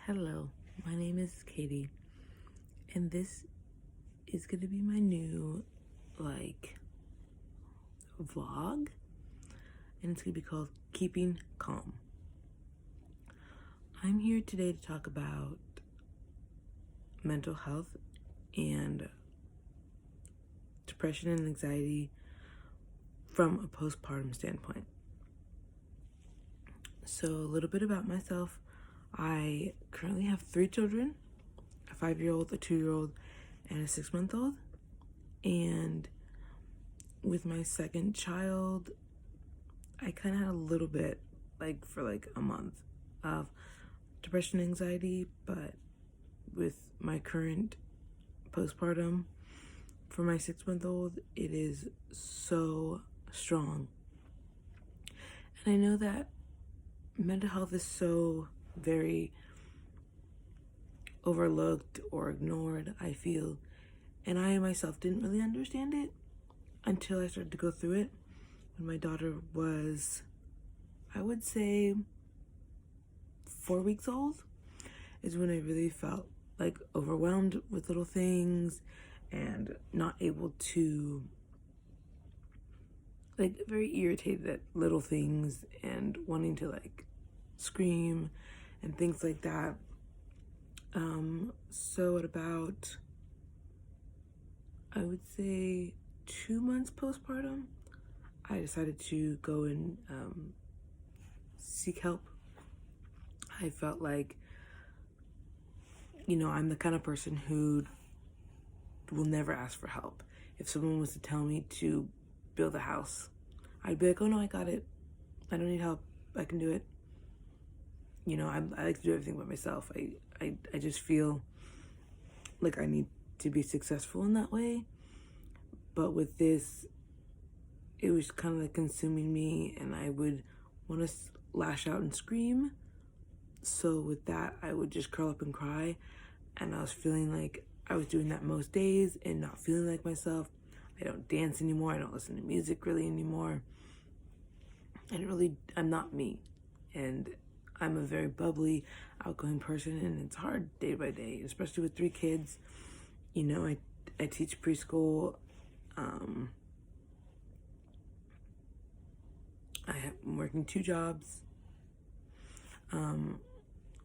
Hello, my name is Katie, and this is going to be my new, vlog, and it's going to be called Keeping Calm. I'm here today to talk about mental health and depression and anxiety from a postpartum standpoint. So, a little bit about myself. I currently have 3 children, a 5-year-old, a 2-year-old, and a 6-month-old. And with my second child, I kind of had a little bit, for a month, of depression and anxiety, but with my current postpartum for my 6-month-old, it is so strong. And I know that mental health is so very overlooked or ignored, I feel. And I myself didn't really understand it until I started to go through it. When my daughter was, I would say, 4 weeks old, is when I really felt overwhelmed with little things and not able to, very irritated at little things and wanting to scream and things like that. So at about, I would say, 2 months postpartum, I decided to go and seek help. I felt like, I'm the kind of person who will never ask for help. If someone was to tell me to build a house, I'd be like, oh no, I got it. I don't need help. I can do it. I like to do everything by myself. I just feel like I need to be successful in that way. But with this, it was kind of consuming me, and I would want to lash out and scream. So with that, I would just curl up and cry. And I was feeling like I was doing that most days and not feeling like myself. I don't dance anymore. I don't listen to music really anymore. I'm not me. And I'm a very bubbly, outgoing person, and it's hard day by day, especially with 3 kids. I teach preschool. I'm working 2 jobs. I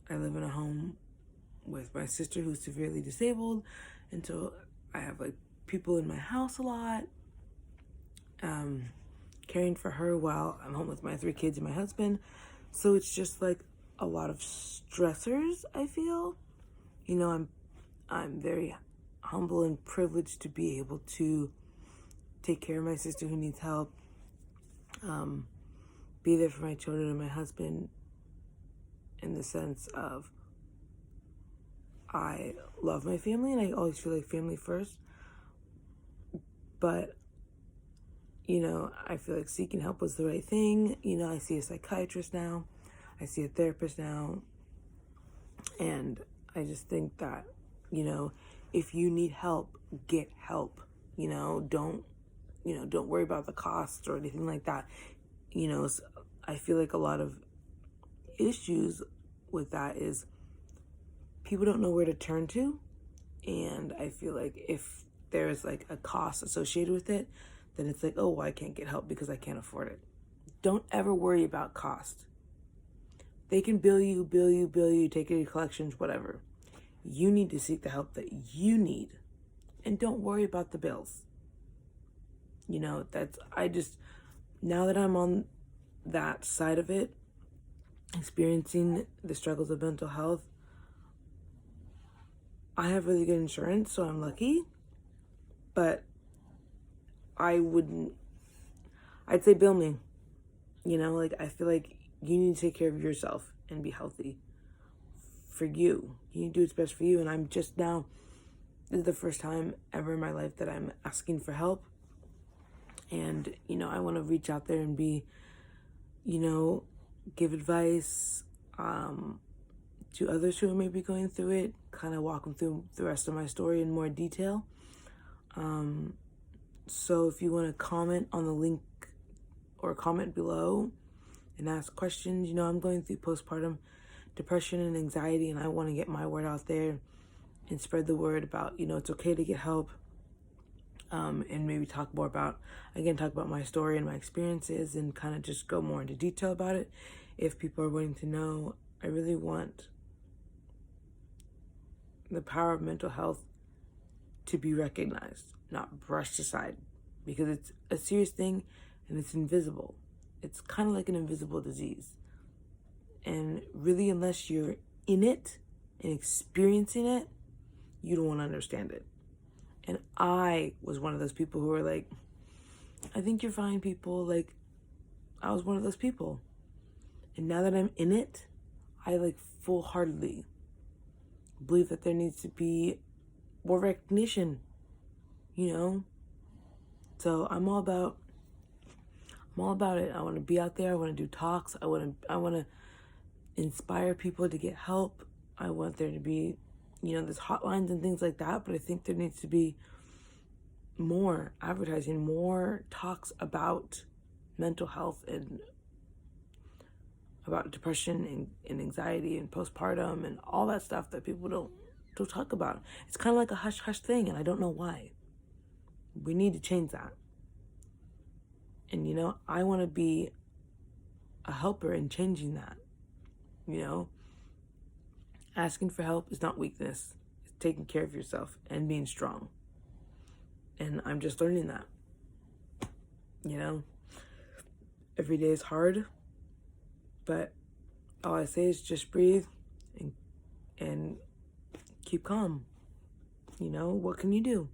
live in a home with my sister who's severely disabled, and so I have people in my house a lot, caring for her while I'm home with my 3 kids and my husband. So it's just a lot of stressors, I feel. I'm very humble and privileged to be able to take care of my sister who needs help, be there for my children and my husband, in the sense of I love my family and I always feel like family first. But, I feel like seeking help was the right thing. I see a psychiatrist now. I see a therapist now. And I just think that, if you need help, get help. Don't worry about the cost or anything like that. I feel like a lot of issues with that is people don't know where to turn to. And I feel like if there's a cost associated with it, then it's oh, I can't get help because I can't afford it. Don't ever worry about cost. They can bill you, take your collections, whatever. You need to seek the help that you need. And don't worry about the bills. Now that I'm on that side of it, experiencing the struggles of mental health, I have really good insurance, so I'm lucky. But I'd say bill me. I feel like you need to take care of yourself and be healthy for you. You need to do what's best for you. And I'm just now, this is the first time ever in my life that I'm asking for help. And, I want to reach out there and be, give advice to others who are maybe going through it, kind of walk them through the rest of my story in more detail. So if you want to comment on the link or comment below and ask questions, I'm going through postpartum depression and anxiety, and I want to get my word out there and spread the word about, it's okay to get help. And maybe talk about my story and my experiences and kind of just go more into detail about it if people are willing to know. I really want the power of mental health to be recognized, not brushed aside, because it's a serious thing and it's invisible. It's kind of like an invisible disease. And really, unless you're in it and experiencing it, you don't want to understand it. And I was one of those people who were like, I think you're fine, people. Like, I was one of those people. And now that I'm in it, I full-heartedly believe that there needs to be more recognition, So I'm all about it. I want to be out there. I want to do talks. I want to inspire people to get help. I want there to be, there's hotlines and things like that, but I think there needs to be more advertising, more talks about mental health and about depression and anxiety and postpartum and all that stuff that people don't talk about. It's kind of like a hush-hush thing, and I don't know why. We need to change that. And, I want to be a helper in changing that. Asking for help is not weakness. It's taking care of yourself and being strong. And I'm just learning that. Every day is hard, but all I say is just breathe and keep calm. What can you do?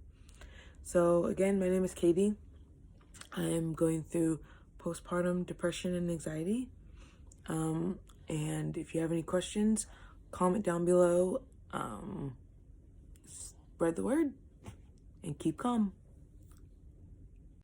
So again, my name is Katie. I am going through postpartum depression and anxiety. And if you have any questions, comment down below. Spread the word and keep calm.